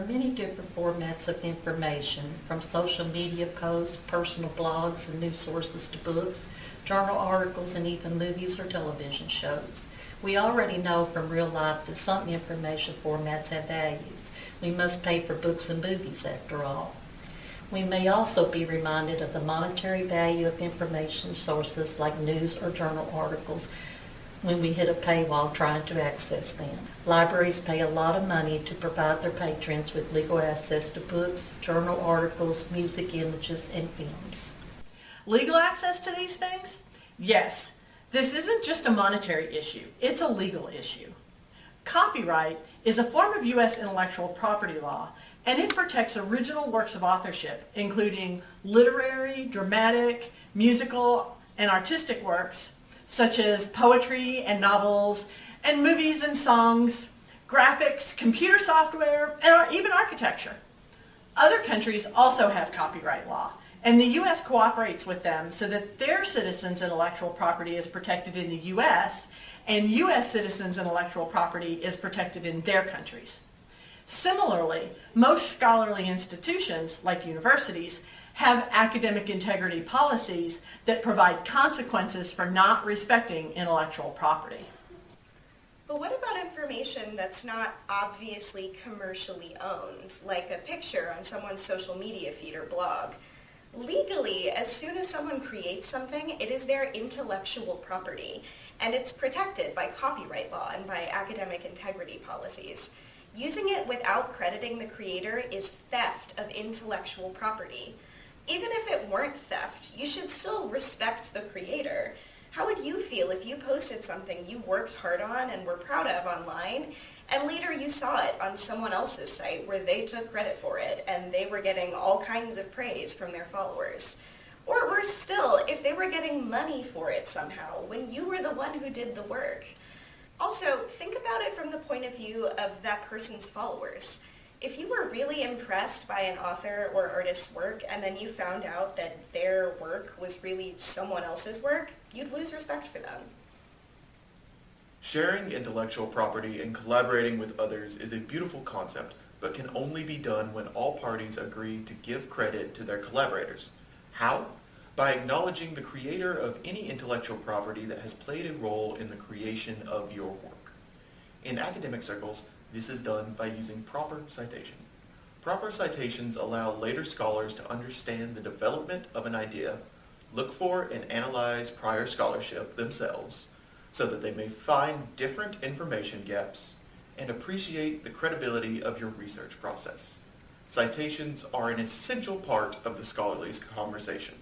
many different formats of information, from social media posts, personal blogs, and news sources to books, journal articles, and even movies or television shows. We already know from real life that some information formats have values. We must pay for books and movies, after all. We may also be reminded of the monetary value of information sources like news or journal articles when we hit a paywall trying to access them. Libraries pay a lot of money to provide their patrons with legal access to books, journal articles, music, images, and films. Legal access to these things? Yes. This isn't just a monetary issue, it's a legal issue. Copyright is a form of U.S. intellectual property law, and it protects original works of authorship, including literary, dramatic, musical, and artistic works, such as poetry and novels, and movies and songs, graphics, computer software, and even architecture. Other countries also have copyright law, and the U.S. cooperates with them so that their citizens' intellectual property is protected in the U.S., and U.S. citizens' intellectual property is protected in their countries. Similarly, most scholarly institutions, like universities, have academic integrity policies that provide consequences for not respecting intellectual property. But what about information that's not obviously commercially owned, like a picture on someone's social media feed or blog? Legally, as soon as someone creates something, it is their intellectual property, and it's protected by copyright law and by academic integrity policies. Using it without crediting the creator is theft of intellectual property. Even if it weren't theft, you should still respect the creator. How would you feel if you posted something you worked hard on and were proud of online, and later you saw it on someone else's site where they took credit for it and they were getting all kinds of praise from their followers? Or worse still, if they were getting money for it somehow when you were the one who did the work. Also, think about it from the point of view of that person's followers. If you were really impressed by an author or artist's work and then you found out that their work was really someone else's work, you'd lose respect for them. Sharing intellectual property and collaborating with others is a beautiful concept, but can only be done when all parties agree to give credit to their collaborators. How? By acknowledging the creator of any intellectual property that has played a role in the creation of your work. In academic circles, this is done by using proper citation. Proper citations allow later scholars to understand the development of an idea, look for and analyze prior scholarship themselves, so that they may find different information gaps, and appreciate the credibility of your research process. Citations are an essential part of the scholarly conversation.